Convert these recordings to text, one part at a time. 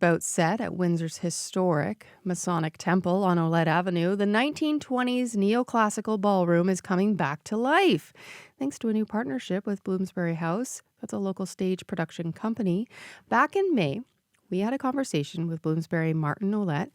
About set at Windsor's historic Masonic Temple on Olette Avenue, the 1920s neoclassical ballroom is coming back to life thanks to a new partnership with Bloomsbury House. That's a local stage production company. Back in May, we had a conversation with Bloomsbury Martin Olette.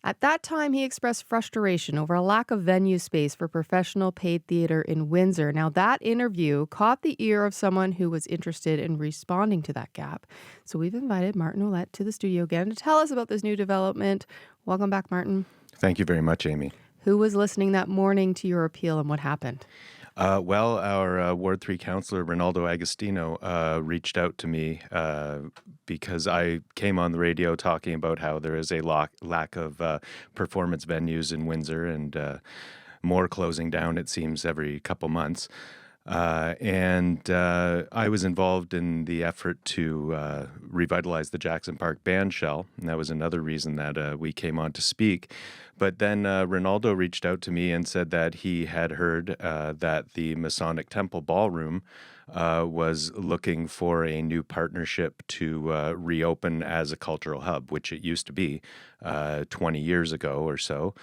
At that time, he expressed frustration over a lack of venue space for professional paid theater in Windsor. Now, that interview caught the ear of someone who was interested in responding to that gap. So we've invited Martin Olette to the studio again to tell us about this new development. Welcome back, Martin. Thank you very much, Amy. Who was listening that morning to your appeal and what happened? Well, our Ward 3 councillor, Ronaldo Agostino, reached out to me because I came on the radio talking about how there is a lack of performance venues in Windsor and more closing down, it seems, every couple months. And I was involved in the effort to revitalize the Jackson Park band shell, and that was another reason that we came on to speak. But then Ronaldo reached out to me and said that he had heard that the Masonic Temple Ballroom was looking for a new partnership to reopen as a cultural hub, which it used to be 20 years ago or so.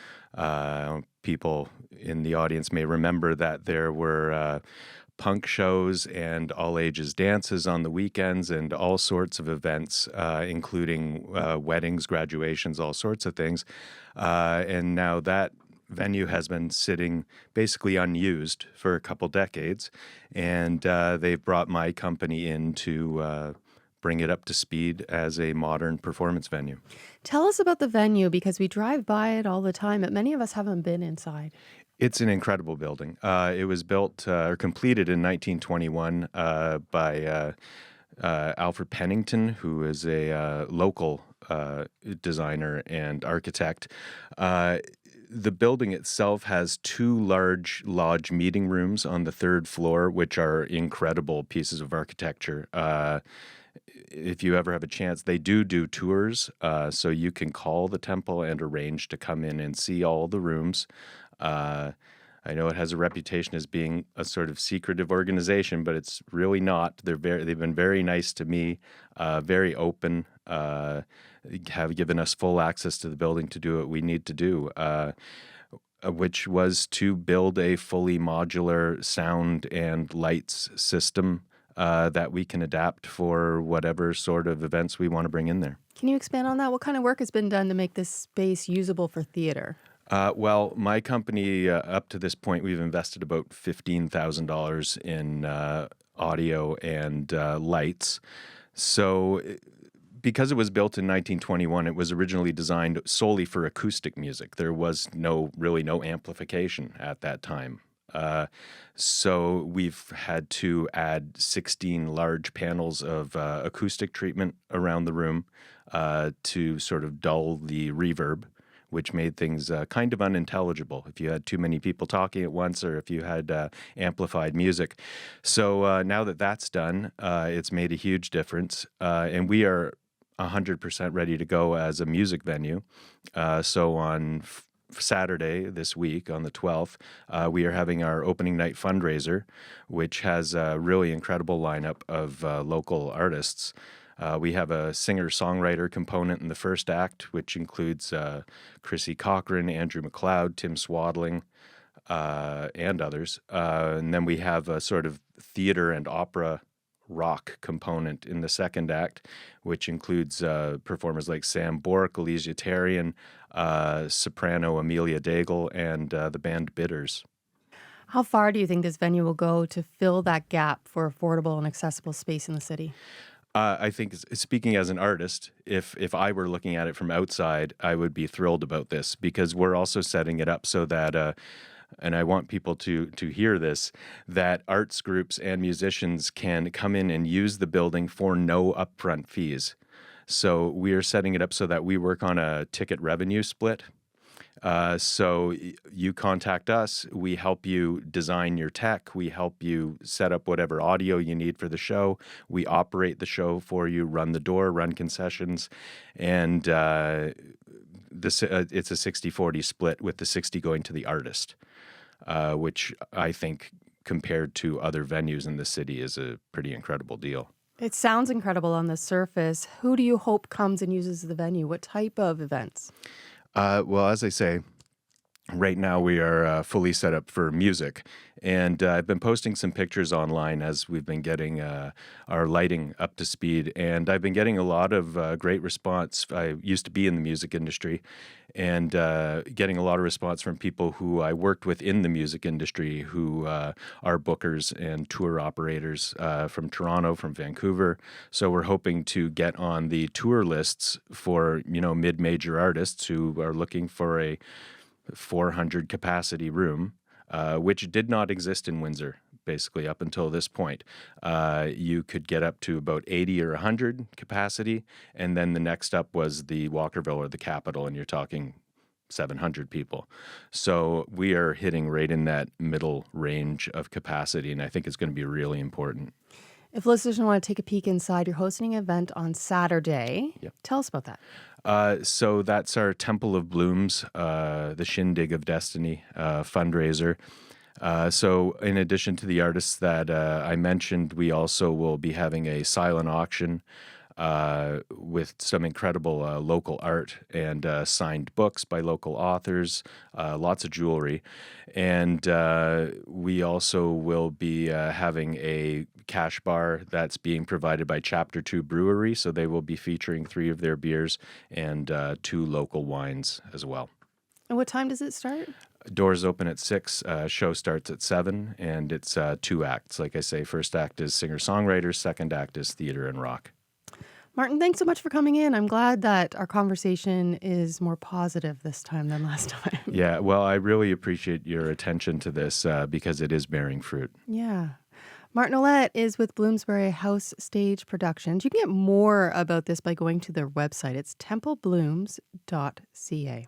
People in the audience may remember that there were punk shows and all ages dances on the weekends and all sorts of events, including weddings, graduations, all sorts of things. And now that venue has been sitting basically unused for a couple decades, and they've brought my company in to bring it up to speed as a modern performance venue. Tell us about the venue, because we drive by it all the time, but many of us haven't been inside. It's an incredible building. It was built or completed in 1921 by Alfred Pennington, who is a local designer and architect. The building itself has two large lodge meeting rooms on the third floor, which are incredible pieces of architecture. If you ever have a chance, they do tours, so you can call the temple and arrange to come in and see all the rooms. I know it has a reputation as being a sort of secretive organization, but it's really not. They've been very nice to me, very open, have given us full access to the building to do what we need to do, which was to build a fully modular sound and lights system that we can adapt for whatever sort of events we want to bring in there. Can you expand on that? What kind of work has been done to make this space usable for theater? Well, my company, up to this point, we've invested about $15,000 in audio and lights. So because it was built in 1921, it was originally designed solely for acoustic music. There was really no amplification at that time. So we've had to add 16 large panels of acoustic treatment around the room to sort of dull the reverb, which made things kind of unintelligible if you had too many people talking at once or if you had amplified music. So now that that's done, it's made a huge difference, and we are 100% ready to go as a music venue. So on Saturday this week, on the 12th, we are having our opening night fundraiser, which has a really incredible lineup of local artists. We have a singer-songwriter component in the first act, which includes Chrissy Cochran, Andrew McLeod, Tim Swadling, and others. And then we have a sort of theater and opera rock component in the second act, which includes performers like Sam Bork, Elysia Tarian, soprano Amelia Daigle, and the band Bitters. How far do you think this venue will go to fill that gap for affordable and accessible space in the city? I think, speaking as an artist, if I were looking at it from outside, I would be thrilled about this, because we're also setting it up so that, and I want people to hear this, that arts groups and musicians can come in and use the building for no upfront fees. So we are setting it up so that we work on a ticket revenue split. So you contact us, we help you design your tech, we help you set up whatever audio you need for the show, we operate the show for you, run the door, run concessions, and it's a 60-40 split, with the 60 going to the artist, which I think, compared to other venues in the city, is a pretty incredible deal. It sounds incredible on the surface. Who do you hope comes and uses the venue? What type of events? Well, as I say, right now we are fully set up for music, and I've been posting some pictures online as we've been getting our lighting up to speed, and I've been getting a lot of great response. I used to be in the music industry, and getting a lot of response from people who I worked with in the music industry who are bookers and tour operators from Toronto, from Vancouver. So we're hoping to get on the tour lists for, mid-major artists who are looking for a 400 capacity room, which did not exist in Windsor. Basically, up until this point, you could get up to about 80 or 100 capacity, and then the next up was the Walkerville or the Capitol, and you're talking 700 people. So we are hitting right in that middle range of capacity, and I think it's going to be really important. If listeners want to take a peek inside, you're hosting an event on Saturday. Yep. Tell us about that. So that's our Temple of Blooms, the Shindig of Destiny fundraiser. So in addition to the artists that I mentioned, we also will be having a silent auction with some incredible local art and signed books by local authors, lots of jewelry. And we also will be having a cash bar that's being provided by Chapter 2 Brewery. So they will be featuring 3 of their beers and 2 local wines as well. And what time does it start? Doors open at 6, show starts at 7, and it's 2 acts. Like I say, first act is singer-songwriters, second act is theater and rock. Martin, thanks so much for coming in. I'm glad that our conversation is more positive this time than last time. Yeah, well, I really appreciate your attention to this because it is bearing fruit. Yeah. Martin Ouellette is with Bloomsbury House Stage Productions. You can get more about this by going to their website. It's templeblooms.ca.